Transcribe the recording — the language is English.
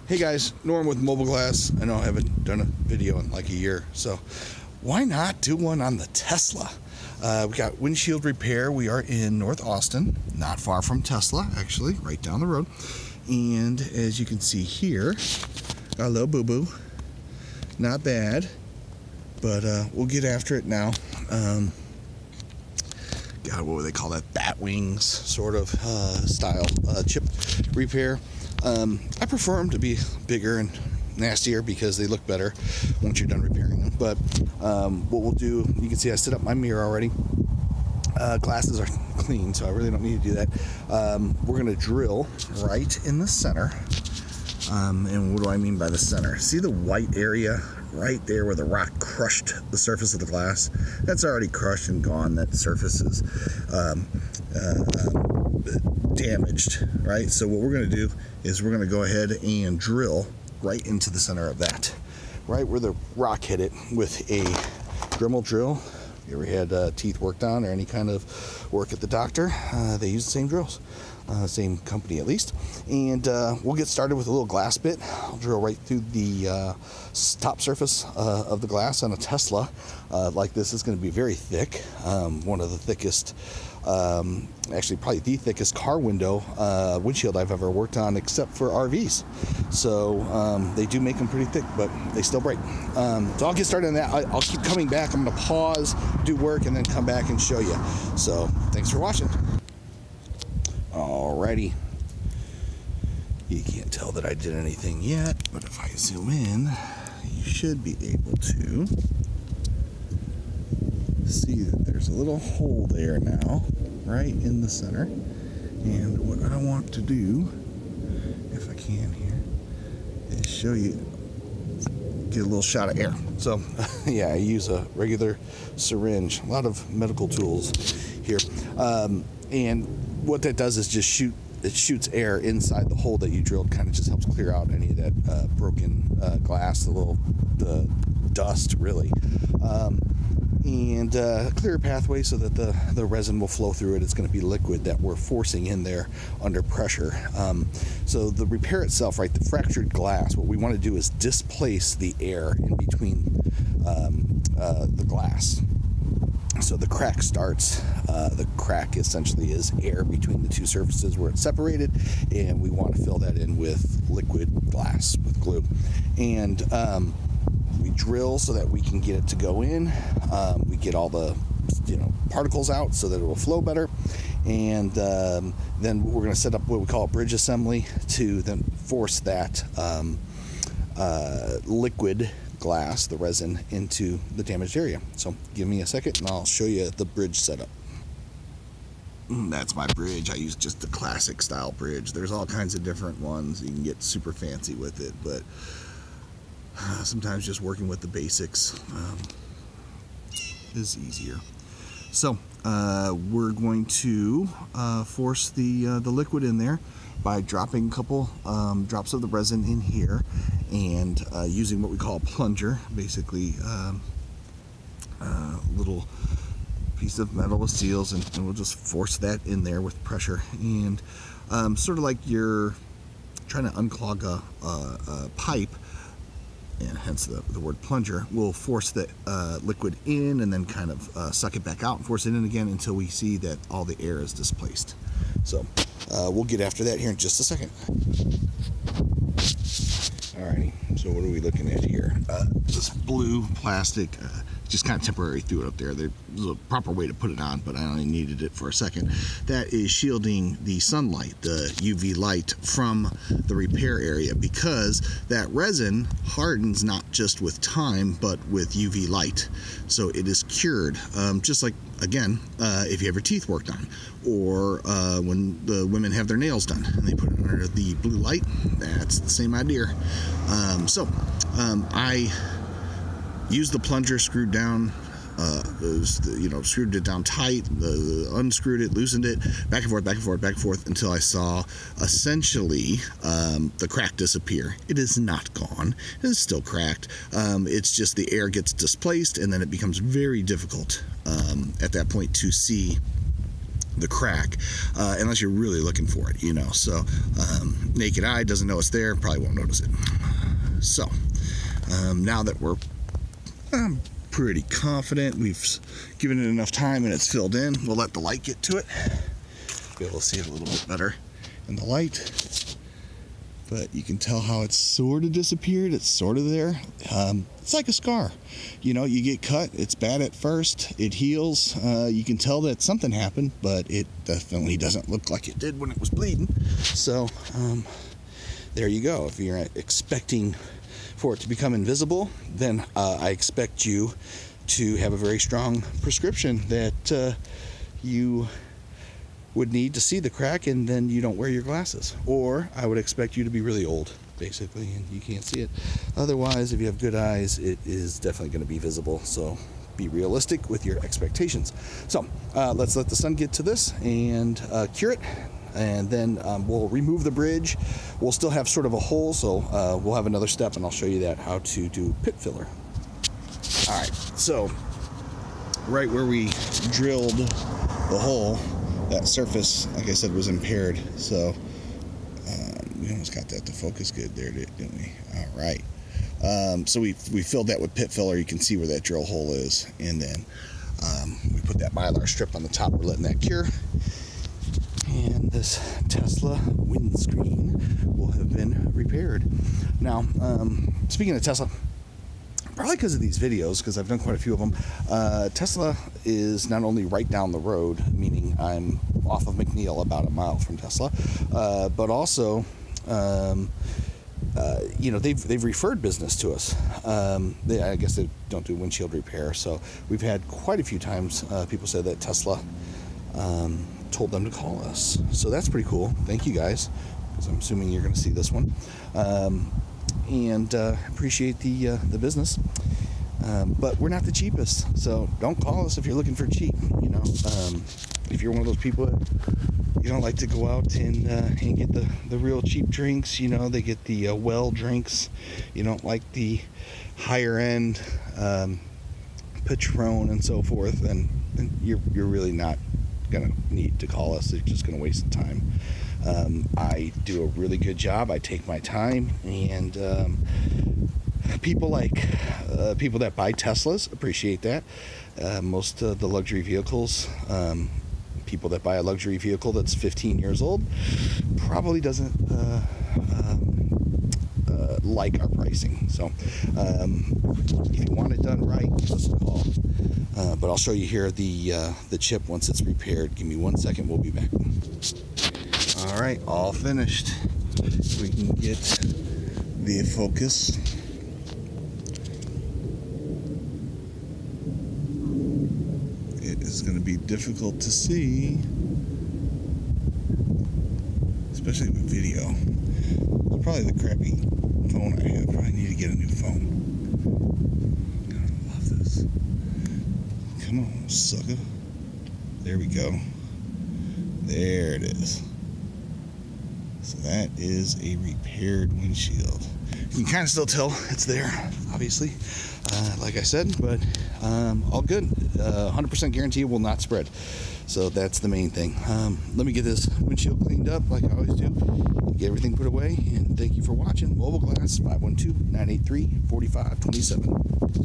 Hey guys, Norm with Mobile Glass. I know I haven't done a video in like a year, so why not do one on the Tesla? We got windshield repair. We are in North Austin, not far from Tesla, actually, right down the road. And as you can see here, got a little boo-boo. Not bad, but we'll get after it now. God, what would they call that? Bat wings sort of style chip repair. I prefer them to be bigger and nastier because they look better once you're done repairing them. But what we'll do, you can see I set up my mirror already. Glasses are clean, so I really don't need to do that. We're going to drill right in the center. And what do I mean by the center? See the white area right there where the rock crushed the surface of the glass? That's already crushed and gone. That surface is damaged, right? So what we're going to do is we're going to go ahead and drill right into the center of that, right where the rock hit it with a Dremel drill. If you ever had teeth worked on or any kind of work at the doctor, they use the same drills. Same company at least. And we'll get started with a little glass bit. I'll drill right through the top surface of the glass on a Tesla. Like this is going to be very thick. One of the thickest, actually probably the thickest car window windshield I've ever worked on, except for RVs. So they do make them pretty thick, but they still break. So I'll get started on that. I'll keep coming back. I'm going to pause, do work, and then come back and show you. So thanks for watching. Alrighty, you can't tell that I did anything yet, but if I zoom in, you should be able to see that there's a little hole there now, right in the center. And what I want to do, if I can here, is show you, get a little shot of air. So yeah, I use a regular syringe, a lot of medical tools here. And what that does is just shoots air inside the hole that you drilled, kind of just helps clear out any of that broken glass, the dust really, and clear a pathway so that the resin will flow through it. It's going to be liquid that we're forcing in there under pressure. So the repair itself, right, the fractured glass, what we want to do is displace the air in between the glass. So the crack starts, the crack essentially is air between the two surfaces where it's separated, and we want to fill that in with liquid glass, with glue. And we drill so that we can get it to go in. We get all the particles out so that it will flow better. And then we're going to set up what we call a bridge assembly to then force that liquid glass, the resin, into the damaged area. So give me a second and I'll show you the bridge setup. That's my bridge. I use just the classic style bridge. There's all kinds of different ones. You can get super fancy with it, but sometimes just working with the basics is easier. So we're going to force the liquid in there by dropping a couple drops of the resin in here and using what we call a plunger, basically a little piece of metal with seals, and we'll just force that in there with pressure. And sort of like you're trying to unclog a pipe, and hence the word plunger, we'll force the liquid in and then kind of suck it back out and force it in again until we see that all the air is displaced. So we'll get after that here in just a second. Alrighty, so what are we looking at here? This blue plastic, just kind of temporary threw it up there. There's a proper way to put it on, but I only needed it for a second. That is shielding the sunlight, the UV light, from the repair area, because that resin hardens not just with time, but with UV light. So it is cured, just like, again, if you have your teeth worked on, or when the women have their nails done and they put it under the blue light, that's the same idea. I used the plunger, screwed down, screwed it down tight, unscrewed it, loosened it, back and forth, back and forth, back and forth, until I saw essentially the crack disappear. It is not gone. It is still cracked. It's just the air gets displaced, and then it becomes very difficult at that point to see the crack unless you're really looking for it, you know. So naked eye doesn't know it's there, probably won't notice it. So now that we're pretty confident we've given it enough time and it's filled in, we'll let the light get to it, be able to see it a little bit better in the light. But you can tell how it's sort of disappeared. It's sort of there. It's like a scar. You know, you get cut, it's bad at first, it heals. You can tell that something happened, but it definitely doesn't look like it did when it was bleeding. So there you go. If you're expecting for it to become invisible, then I expect you to have a very strong prescription that you would need to see the crack, and then you don't wear your glasses. Or I would expect you to be really old, basically, and you can't see it. Otherwise, if you have good eyes, it is definitely going to be visible. So be realistic with your expectations. So let's let the sun get to this and cure it, and then we'll remove the bridge. We'll still have sort of a hole, so we'll have another step, and I'll show you that how to do pit filler. All right, so right where we drilled the hole, that surface, like I said, was impaired. So we almost got that to focus good there, didn't we? All right. So we filled that with pit filler. You can see where that drill hole is, and then we put that mylar strip on the top. We're letting that cure, and this Tesla windscreen will have been repaired. Now, speaking of Tesla, probably because of these videos, because I've done quite a few of them, Tesla is not only right down the road, meaning I'm off of McNeil, about a mile from Tesla, but also, you know, they've referred business to us. I guess they don't do windshield repair, so we've had quite a few times people say that Tesla told them to call us. So that's pretty cool. Thank you guys, because I'm assuming you're going to see this one. And appreciate the business, but we're not the cheapest, so don't call us if you're looking for cheap. You know, if you're one of those people that you don't like to go out and get the real cheap drinks, you know, they get the well drinks. You don't like the higher end Patron and so forth, and you're really not gonna need to call us. You're just gonna waste the time. I do a really good job. I take my time, and people that buy Teslas appreciate that. Most of the luxury vehicles, people that buy a luxury vehicle that's 15 years old probably doesn't like our pricing. So if you want it done right, give us a call. But I'll show you here the chip once it's repaired. Give me 1 second, we'll be back. All right, all finished. We can get the focus. It is going to be difficult to see, especially with video. It's probably the crappy phone I have. Probably need to get a new phone. I love this. Come on, sucker. There we go. There it is. So that is a repaired windshield. You can kind of still tell it's there, obviously, like I said, but all good. 100% guarantee it will not spread. So that's the main thing. Let me get this windshield cleaned up like I always do, get everything put away, and thank you for watching. Mobile Glass, 512-983-4527.